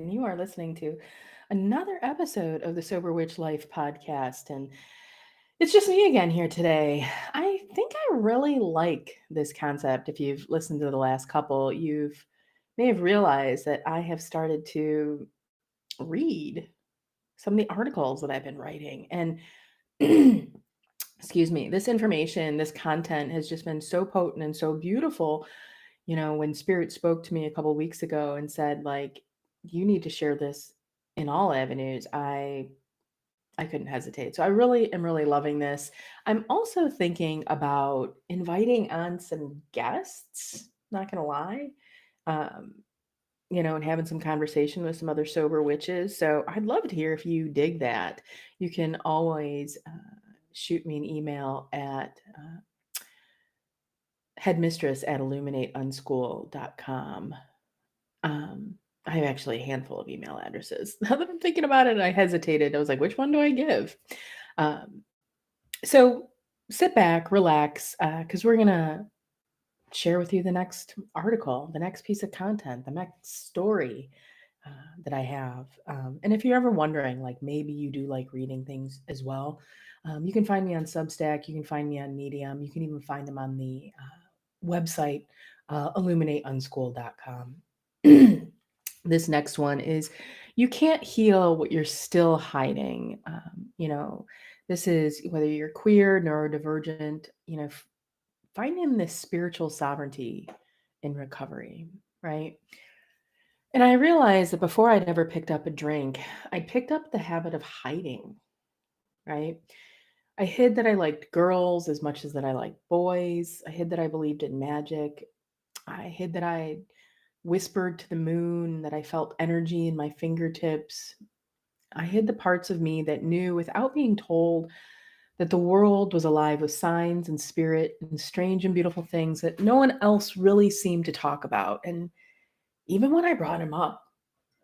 and you are listening to another episode of the Sober Witch Life podcast. And it's just me again here today. I think I really like this concept. If you've listened to the last couple, you've may have realized that I have started to read some of the articles that I've been writing. And excuse me, this information, this content has just been so potent and so beautiful. When Spirit spoke to me a couple of weeks ago and said, like, you need to share this in all avenues, I couldn't hesitate. So I really am really loving this. I'm also thinking about inviting on some guests, not gonna lie. Um, and having some conversation with some other sober witches. So I'd love to hear if you dig that. You can always shoot me an email at headmistress@illuminateunschool.com. I have actually a handful of email addresses. Now that I'm thinking about it, I hesitated. I was like, which one do I give? Um, so sit back, relax, because we're going to share with you the next article, the next piece of content, the next story that I have. And if you're ever wondering, like maybe you do like reading things as well, you can find me on Substack. You can find me on Medium. You can even find them on the website, illuminateunschool.com. This next one is you can't heal what you're still hiding. This is whether you're queer, neurodivergent, finding this spiritual sovereignty in recovery, right? And I realized that before I'd ever picked up a drink, I picked up the habit of hiding, right? I hid that I liked girls as much as that I liked boys. I hid that I believed in magic. I hid that I whispered to the moon, that I felt energy in my fingertips. I hid the parts of me that knew without being told that the world was alive with signs and spirit and strange and beautiful things that no one else really seemed to talk about. And even when I brought him up,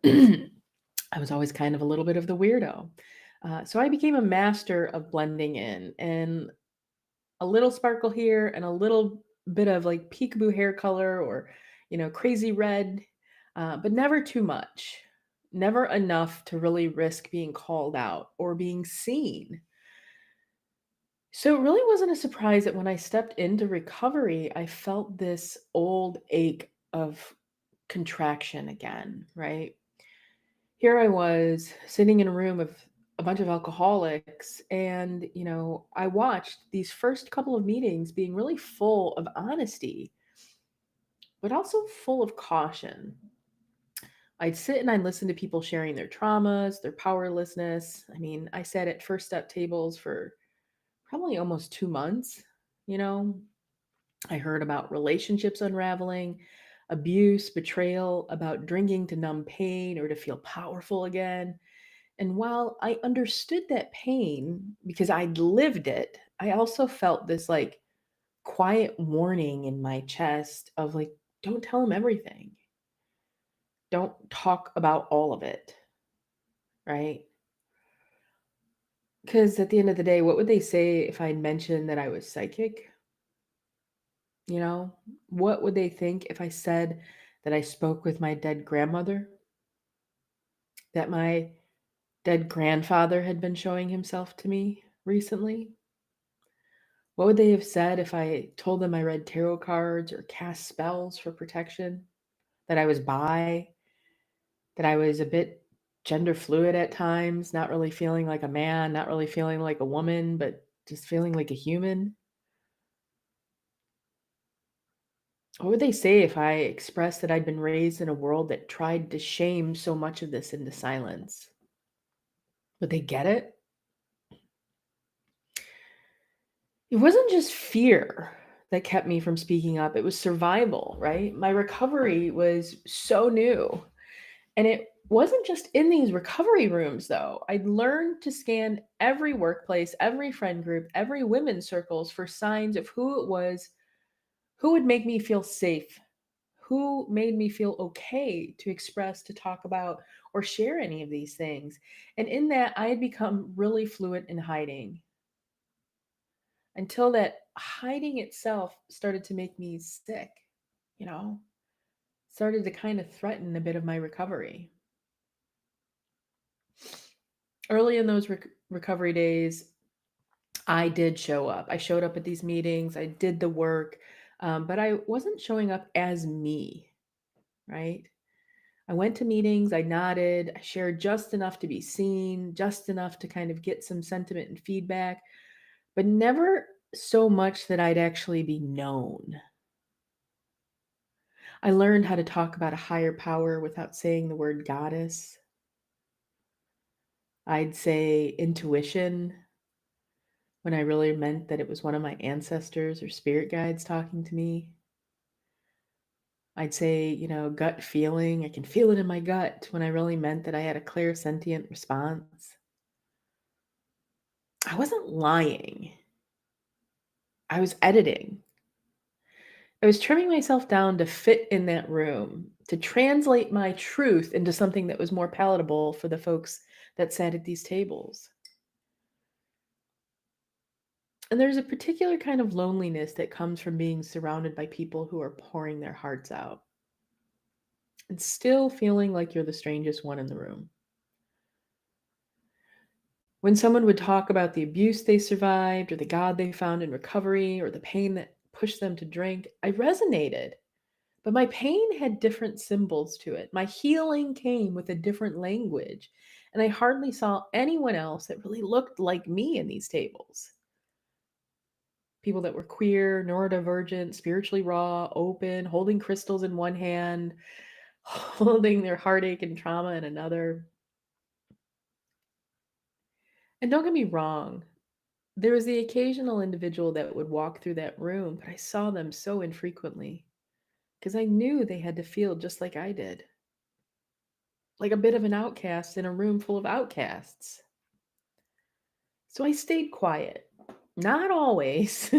I was always kind of a little bit of the weirdo. So I became a master of blending in, and a little sparkle here and a little bit of like peekaboo hair color or, crazy red, but never too much, never enough to really risk being called out or being seen. So it really wasn't a surprise that when I stepped into recovery, I felt this old ache of contraction again, right? Here I was sitting in a room of a bunch of alcoholics, and I watched these first couple of meetings being really full of honesty, but also full of caution. I'd sit and I'd listen to people sharing their traumas, their powerlessness. I mean, I sat at first step tables for probably almost 2 months. you know I heard about relationships unraveling, abuse, betrayal, about drinking to numb pain or to feel powerful again. And while I understood that pain because I'd lived it, I also felt this like quiet warning in my chest of like, don't tell them everything. Don't talk about all of it, right? Because at the end of the day, what would they say if I mentioned that I was psychic? You know, what would they think if I said that I spoke with my dead grandmother? That my dead grandfather had been showing himself to me recently? What would they have said if I told them I read tarot cards or cast spells for protection? That I was bi, that I was a bit gender fluid at times, not really feeling like a man, not really feeling like a woman, but just feeling like a human? What would they say if I expressed that I'd been raised in a world that tried to shame so much of this into silence? Would they get it? It wasn't just fear that kept me from speaking up, it was survival, right? My recovery was so new. And it wasn't just in these recovery rooms, though. I'd learned to scan every workplace, every friend group, every women's circles for signs of who it was, who would make me feel safe, who made me feel okay to express, to talk about, or share any of these things. And in that, I had become really fluent in hiding until that hiding itself started to make me sick, you know, started to kind of threaten a bit of my recovery. Early in those recovery days, I did show up. I showed up at these meetings, I did the work, but I wasn't showing up as me, right? I went to meetings, I nodded, I shared just enough to be seen, just enough to kind of get some sentiment and feedback, but never so much that I'd actually be known. I learned how to talk about a higher power without saying the word goddess. I'd say intuition when I really meant that it was one of my ancestors or spirit guides talking to me. I'd say, gut feeling. I can feel it in my gut when I really meant that I had a clear sentient response. I wasn't lying. I was editing. I was trimming myself down to fit in that room, to translate my truth into something that was more palatable for the folks that sat at these tables. And there's a particular kind of loneliness that comes from being surrounded by people who are pouring their hearts out and still feeling like you're the strangest one in the room. When someone would talk about the abuse they survived or the God they found in recovery or the pain that pushed them to drink, I resonated. But my pain had different symbols to it. My healing came with a different language. And I hardly saw anyone else that really looked like me in these tables. People that were queer, neurodivergent, spiritually raw, open, holding crystals in one hand, holding their heartache and trauma in another. And don't get me wrong, there was the occasional individual that would walk through that room, but I saw them so infrequently because I knew they had to feel just like I did, like a bit of an outcast in a room full of outcasts. So I stayed quiet. Not always,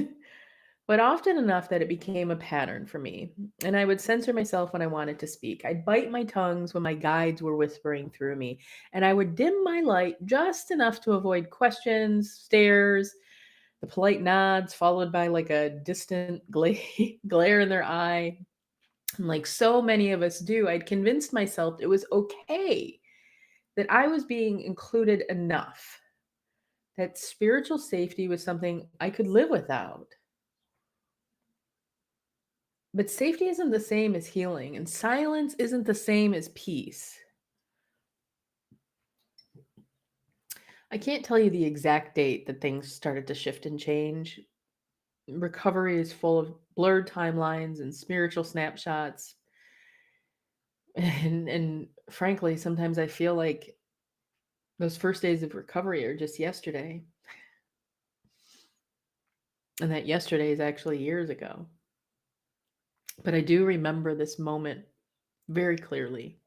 but often enough that it became a pattern for me. And I would censor myself when I wanted to speak. I'd bite my tongues when my guides were whispering through me. And I would dim my light just enough to avoid questions, stares, the polite nods, followed by like a distant glare in their eye. And like so many of us do, I'd convinced myself it was okay, that I was being included enough, that spiritual safety was something I could live without. But safety isn't the same as healing, and silence isn't the same as peace. I can't tell you the exact date that things started to shift and change. Recovery is full of blurred timelines and spiritual snapshots. And frankly, sometimes I feel like those first days of recovery are just yesterday, and that yesterday is actually years ago. But I do remember this moment very clearly.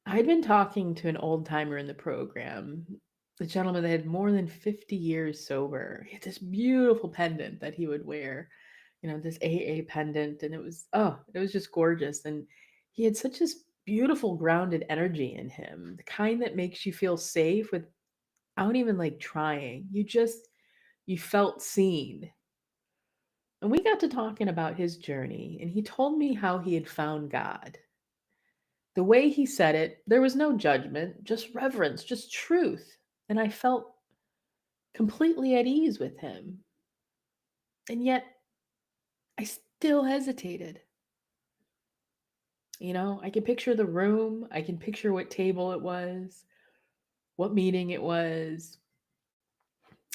I'd been talking to an old timer in the program, a gentleman that had more than 50 years sober. He had this beautiful pendant that he would wear, this AA pendant, and it was just gorgeous. And he had such this beautiful grounded energy in him, the kind that makes you feel safe without even like trying. You felt seen. And we got to talking about his journey, and he told me how he had found God. The way he said it, there was no judgment, just reverence, just truth. And I felt completely at ease with him. And yet, I still hesitated. I can picture the room, I can picture what table it was, what meeting it was.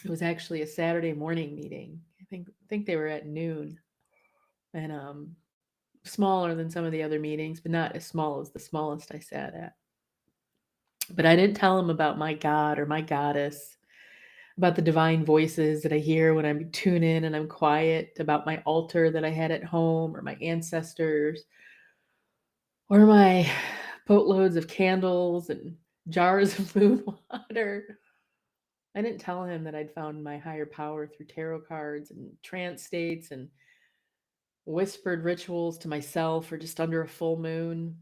It was actually a Saturday morning meeting. I think they were at noon. And smaller than some of the other meetings, but not as small as the smallest I sat at. But I didn't tell him about my God or my goddess, about the divine voices that I hear when I tune in and I'm quiet, about my altar that I had at home or my ancestors or my boatloads of candles and jars of moon water. I didn't tell him that I'd found my higher power through tarot cards and trance states and whispered rituals to myself or just under a full moon.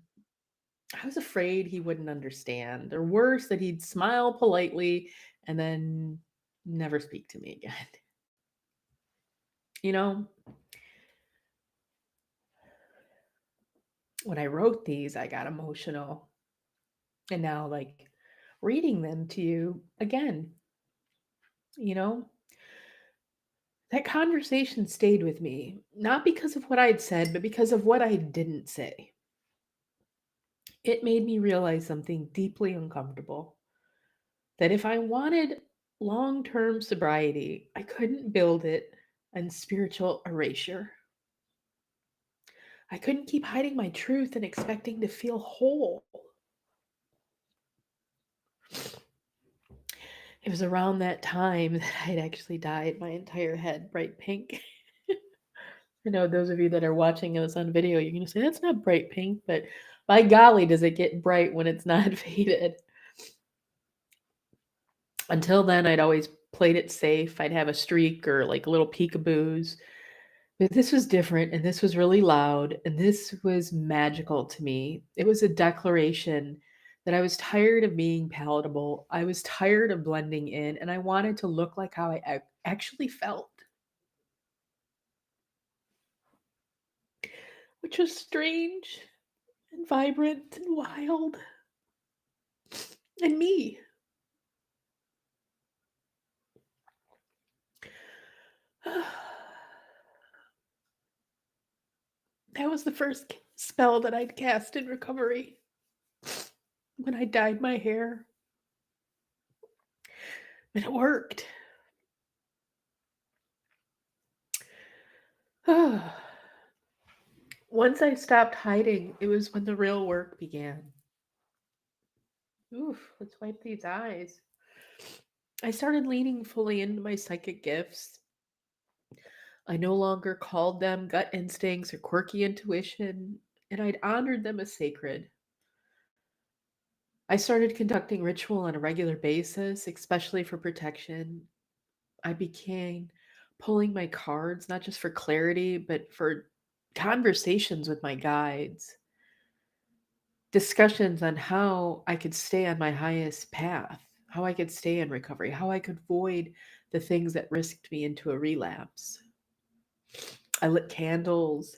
I was afraid he wouldn't understand, or worse, that he'd smile politely and then never speak to me again. You know, when I wrote these, I got emotional. And now, like, reading them to you again. You know, that conversation stayed with me, not because of what I'd said, but because of what I didn't say. It made me realize something deeply uncomfortable, that if I wanted long term sobriety, I couldn't build it on spiritual erasure. I couldn't keep hiding my truth and expecting to feel whole. It was around that time that I'd actually dyed my entire head bright pink. I know those of you that are watching us on video, you're going to say, that's not bright pink, but by golly, does it get bright when it's not faded. Until then, I'd always played it safe. I'd have a streak or like a little peekaboos. But this was different and this was really loud and this was magical to me. It was a declaration that I was tired of being palatable. I was tired of blending in and I wanted to look like how I actually felt, which was strange and vibrant and wild and me. That was the first spell that I'd cast in recovery when I dyed my hair. And it worked. Once I stopped hiding, it was when the real work began. Oof, let's wipe these eyes. I started leaning fully into my psychic gifts. I no longer called them gut instincts or quirky intuition, and I'd honored them as sacred. I started conducting ritual on a regular basis, especially for protection. I began pulling my cards, not just for clarity, but for conversations with my guides, discussions on how I could stay on my highest path, how I could stay in recovery, how I could avoid the things that risked me into a relapse. I lit candles.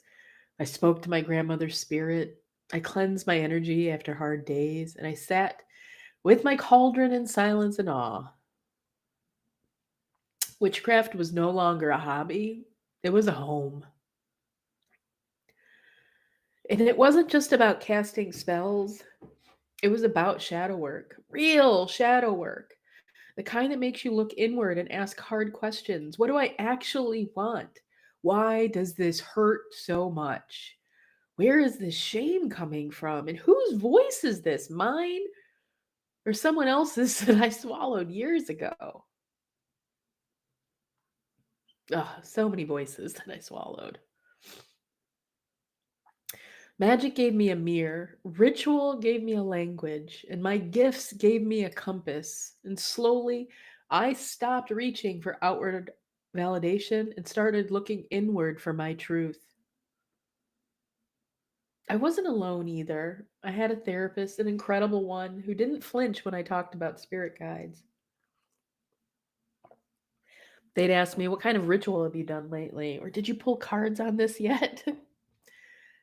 I spoke to my grandmother's spirit. I cleansed my energy after hard days, and I sat with my cauldron in silence and awe. Witchcraft was no longer a hobby, it was a home. And it wasn't just about casting spells, it was about shadow work, real shadow work, the kind that makes you look inward and ask hard questions. What do I actually want? Why does this hurt so much? Where is this shame coming from? And whose voice is this? Mine or someone else's that I swallowed years ago? Ugh, so many voices that I swallowed. Magic gave me a mirror, ritual gave me a language, and my gifts gave me a compass. And slowly, I stopped reaching for outward validation and started looking inward for my truth. I wasn't alone either. I had a therapist, an incredible one, who didn't flinch when I talked about spirit guides. They'd ask me, what kind of ritual have you done lately? Or did you pull cards on this yet?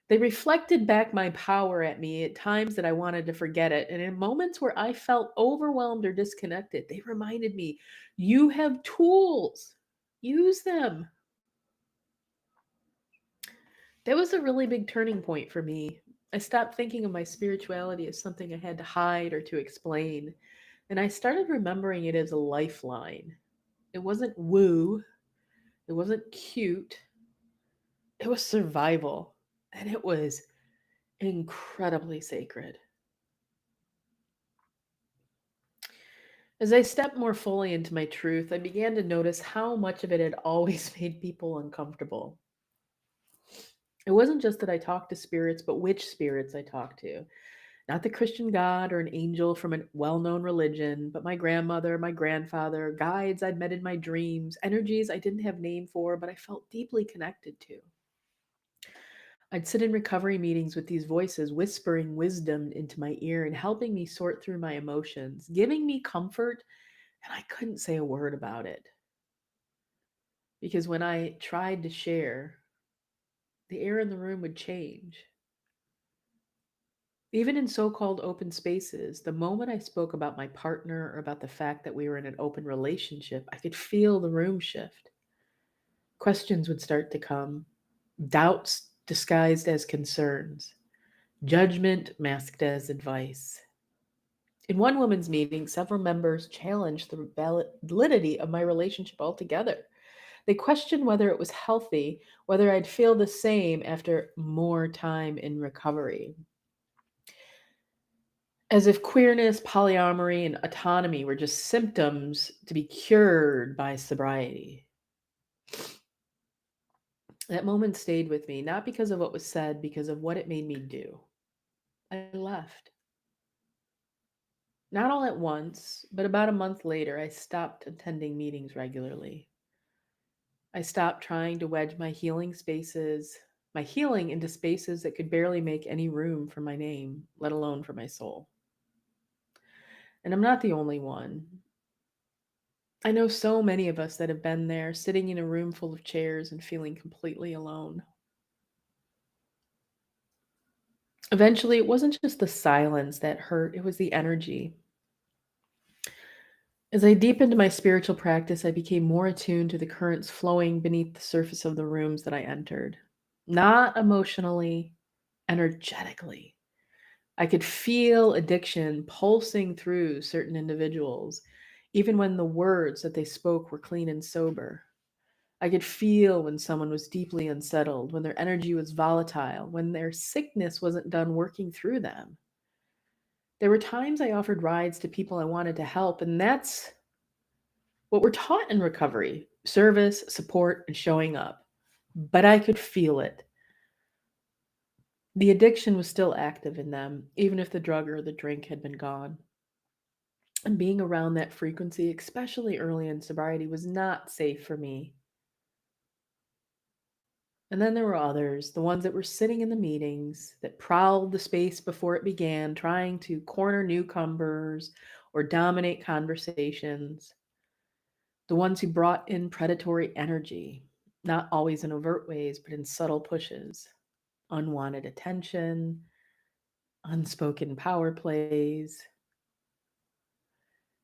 They reflected back my power at me at times that I wanted to forget it. And in moments where I felt overwhelmed or disconnected, they reminded me, you have tools, use them. That was a really big turning point for me. I stopped thinking of my spirituality as something I had to hide or to explain. And I started remembering it as a lifeline. It wasn't woo, it wasn't cute, it was survival. And it was incredibly sacred. As I stepped more fully into my truth, I began to notice how much of it had always made people uncomfortable. It wasn't just that I talked to spirits, but which spirits I talked to. Not the Christian God or an angel from a well known religion, but my grandmother, my grandfather, guides I'd met in my dreams, energies I didn't have name for, but I felt deeply connected to. I'd sit in recovery meetings with these voices, whispering wisdom into my ear and helping me sort through my emotions, giving me comfort, and I couldn't say a word about it. Because when I tried to share, the air in the room would change. Even in so called open spaces, the moment I spoke about my partner or about the fact that we were in an open relationship, I could feel the room shift. Questions would start to come, doubts disguised as concerns, judgment masked as advice. In one woman's meeting, several members challenged the validity of my relationship altogether. They questioned whether it was healthy, whether I'd feel the same after more time in recovery. As if queerness, polyamory, and autonomy were just symptoms to be cured by sobriety. That moment stayed with me, not because of what was said, because of what it made me do. I left. Not all at once, but about a month later, I stopped attending meetings regularly. I stopped trying to wedge my healing into spaces that could barely make any room for my name, let alone for my soul. And I'm not the only one. I know so many of us that have been there, sitting in a room full of chairs and feeling completely alone. Eventually, it wasn't just the silence that hurt, it was the energy. As I deepened my spiritual practice, I became more attuned to the currents flowing beneath the surface of the rooms that I entered. Not emotionally, energetically. I could feel addiction pulsing through certain individuals, even when the words that they spoke were clean and sober. I could feel when someone was deeply unsettled, when their energy was volatile, when their sickness wasn't done working through them. There were times I offered rides to people I wanted to help, and that's what we're taught in recovery: service, support, and showing up. But I could feel it. The addiction was still active in them, even if the drug or the drink had been gone. And being around that frequency, especially early in sobriety, was not safe for me. And then there were others, the ones that were sitting in the meetings, that prowled the space before it began, trying to corner newcomers or dominate conversations. The ones who brought in predatory energy, not always in overt ways, but in subtle pushes, unwanted attention, unspoken power plays,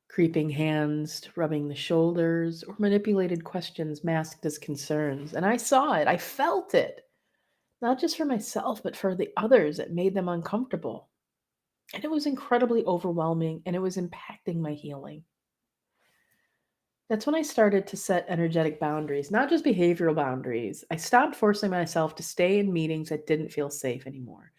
creeping hands, rubbing the shoulders, or manipulated questions masked as concerns. And I saw it, I felt it, not just for myself, but for the others. It made them uncomfortable. And it was incredibly overwhelming, and it was impacting my healing. That's when I started to set energetic boundaries, not just behavioral boundaries. I stopped forcing myself to stay in meetings that didn't feel safe anymore.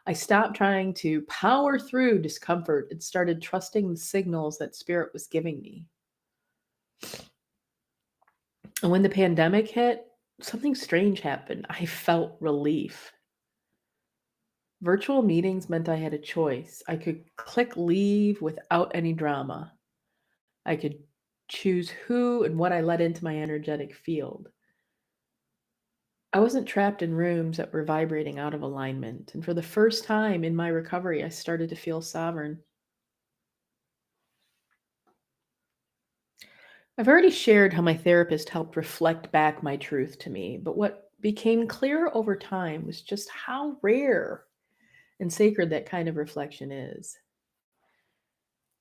I stopped trying to power through discomfort and started trusting the signals that spirit was giving me. And when the pandemic hit, something strange happened. I felt relief. Virtual meetings meant I had a choice. I could click leave without any drama. I could choose who and what I let into my energetic field. I wasn't trapped in rooms that were vibrating out of alignment. And for the first time in my recovery, I started to feel sovereign. I've already shared how my therapist helped reflect back my truth to me, but what became clear over time was just how rare and sacred that kind of reflection is.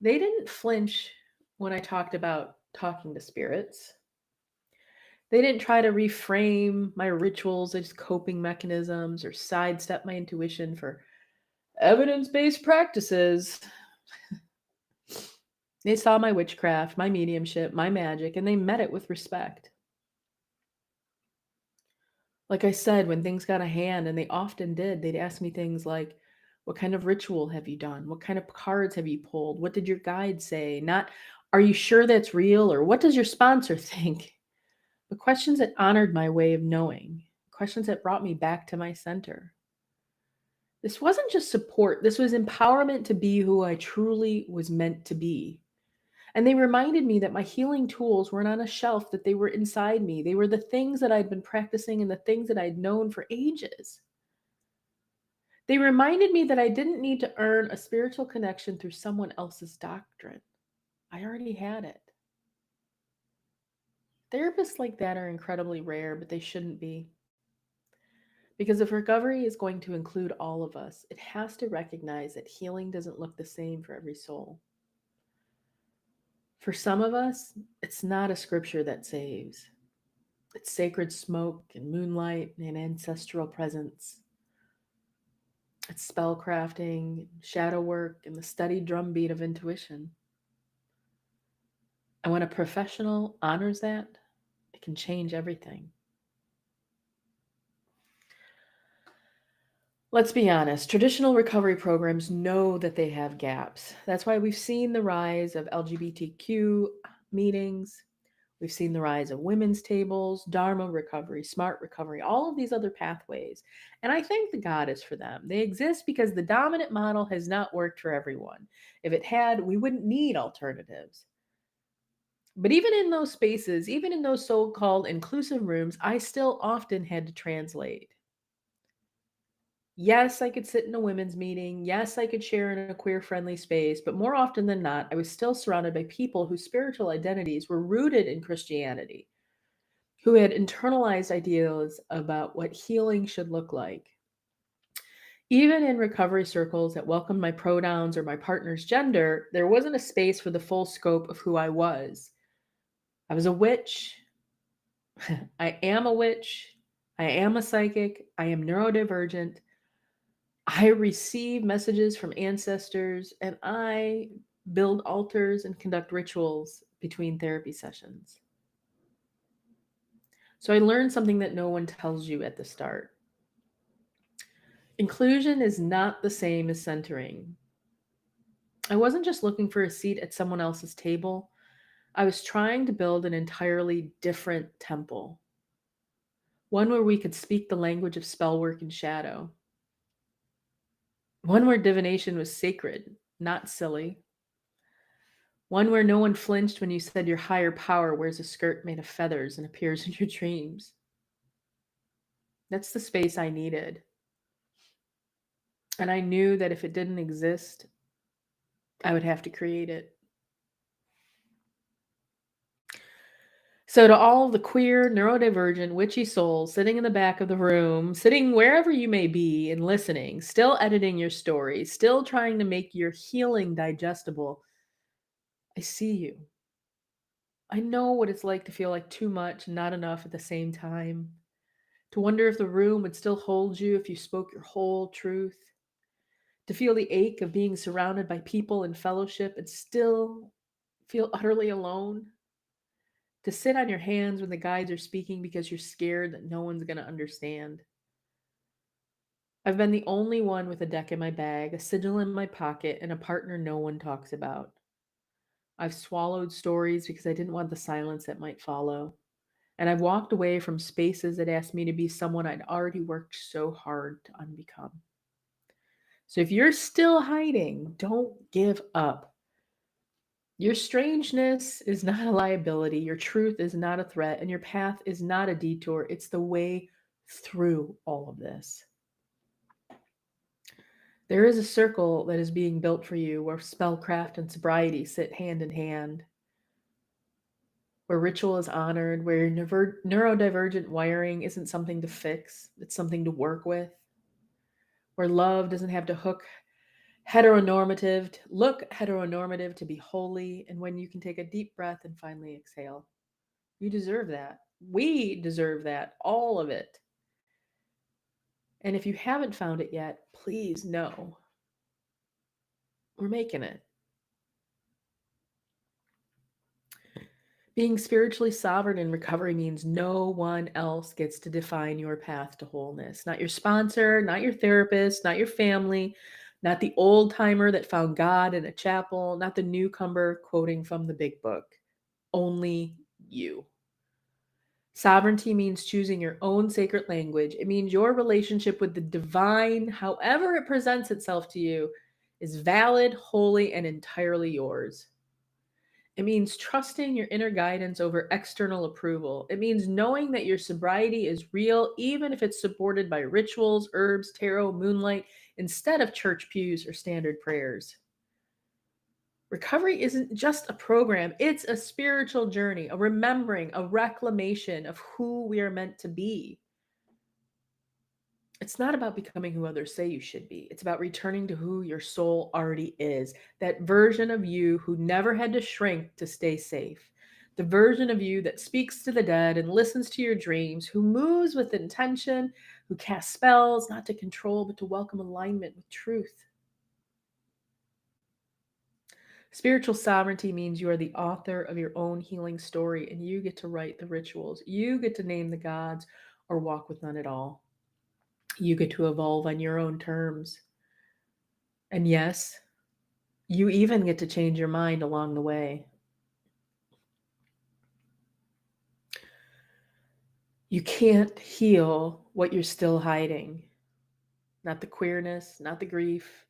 They didn't flinch when I talked about talking to spirits. They didn't try to reframe my rituals as coping mechanisms or sidestep my intuition for evidence based practices. They saw my witchcraft, my mediumship, my magic, and they met it with respect. Like I said, when things got a hand, and they often did, they'd ask me things like, "What kind of ritual have you done? What kind of cards have you pulled? What did your guide say?" Not, "Are you sure that's real?" or "What does your sponsor think?" But questions that honored my way of knowing, questions that brought me back to my center. This wasn't just support, this was empowerment to be who I truly was meant to be. And they reminded me that my healing tools weren't on a shelf, that they were inside me. They were the things that I'd been practicing and the things that I'd known for ages. They reminded me that I didn't need to earn a spiritual connection through someone else's doctrine. I already had it. Therapists like that are incredibly rare, but they shouldn't be. Because if recovery is going to include all of us, it has to recognize that healing doesn't look the same for every soul. For some of us, it's not a scripture that saves. It's sacred smoke and moonlight and ancestral presence. It's spell crafting, shadow work, and the steady drumbeat of intuition. And when a professional honors that, it can change everything. Let's be honest, traditional recovery programs know that they have gaps. That's why we've seen the rise of LGBTQ meetings. We've seen the rise of women's tables, Dharma recovery, smart recovery, all of these other pathways. And I thank the goddess for them. They exist because the dominant model has not worked for everyone. If it had, we wouldn't need alternatives. But even in those spaces, even in those so called inclusive rooms, I still often had to translate. Yes, I could sit in a women's meeting. Yes, I could share in a queer friendly space. But more often than not, I was still surrounded by people whose spiritual identities were rooted in Christianity, who had internalized ideas about what healing should look like. Even in recovery circles that welcomed my pronouns or my partner's gender, there wasn't a space for the full scope of who I was. I was a witch. I am a witch. I am a psychic. I am neurodivergent. I receive messages from ancestors and I build altars and conduct rituals between therapy sessions. So I learned something that no one tells you at the start. Inclusion is not the same as centering. I wasn't just looking for a seat at someone else's table. I was trying to build an entirely different temple, one where we could speak the language of spell work and shadow, one where divination was sacred, not silly, one where no one flinched when you said your higher power wears a skirt made of feathers and appears in your dreams. That's the space I needed. And I knew that if it didn't exist, I would have to create it. So, to all the queer, neurodivergent, witchy souls sitting in the back of the room, sitting wherever you may be and listening, still editing your story, still trying to make your healing digestible, I see you. I know what it's like to feel like too much and not enough at the same time, to wonder if the room would still hold you if you spoke your whole truth, to feel the ache of being surrounded by people in fellowship and still feel utterly alone, to sit on your hands when the guides are speaking because you're scared that no one's going to understand. I've been the only one with a deck in my bag, a sigil in my pocket, and a partner no one talks about. I've swallowed stories because I didn't want the silence that might follow. And I've walked away from spaces that asked me to be someone I'd already worked so hard to unbecome. So if you're still hiding, don't give up. Your strangeness is not a liability, your truth is not a threat, and your path is not a detour. It's the way through all of this. There is a circle that is being built for you where spellcraft and sobriety sit hand in hand, where ritual is honored, where your neurodivergent wiring isn't something to fix, it's something to work with, where love doesn't have to look heteronormative to be holy, and when you can take a deep breath and finally exhale. You deserve that. We deserve that, all of it. And if you haven't found it yet, please know we're making it. Being spiritually sovereign in recovery means no one else gets to define your path to wholeness. Not your sponsor, not your therapist, not your family, not the old timer that found God in a chapel, not the newcomer quoting from the big book. Only you. Sovereignty means choosing your own sacred language. It means your relationship with the divine, however it presents itself to you, is valid, holy, and entirely yours. It means trusting your inner guidance over external approval. It means knowing that your sobriety is real, even if it's supported by rituals, herbs, tarot, moonlight, instead of church pews or standard prayers. Recovery isn't just a program, it's a spiritual journey, a remembering, a reclamation of who we are meant to be. It's not about becoming who others say you should be. It's about returning to who your soul already is. That version of you who never had to shrink to stay safe. The version of you that speaks to the dead and listens to your dreams, who moves with intention, who casts spells, not to control, but to welcome alignment with truth. Spiritual sovereignty means you are the author of your own healing story and you get to write the rituals. You get to name the gods or walk with none at all. You get to evolve on your own terms. And yes, you even get to change your mind along the way. You can't heal what you're still hiding. Not the queerness, not the grief,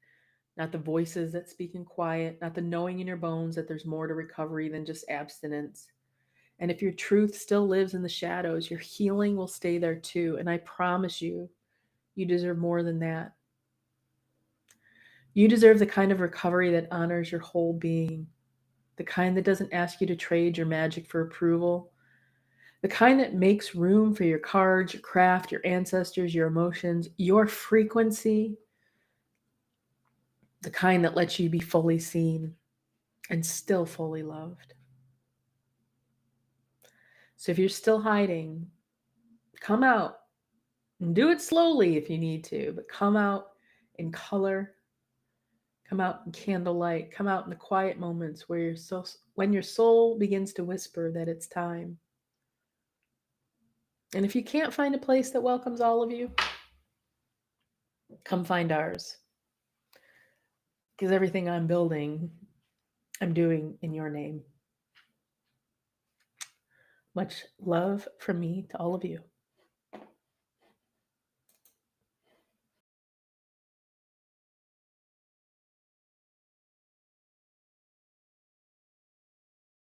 not the voices that speak in quiet, not the knowing in your bones that there's more to recovery than just abstinence. And if your truth still lives in the shadows, your healing will stay there too. And I promise you, you deserve more than that. You deserve the kind of recovery that honors your whole being, the kind that doesn't ask you to trade your magic for approval, the kind that makes room for your cards, your craft, your ancestors, your emotions, your frequency, the kind that lets you be fully seen and still fully loved. So if you're still hiding, come out and do it slowly if you need to, but come out in color, come out in candlelight, come out in the quiet moments where when your soul begins to whisper that it's time. And if you can't find a place that welcomes all of you, come find ours. Because everything I'm building, I'm doing in your name. Much love from me to all of you.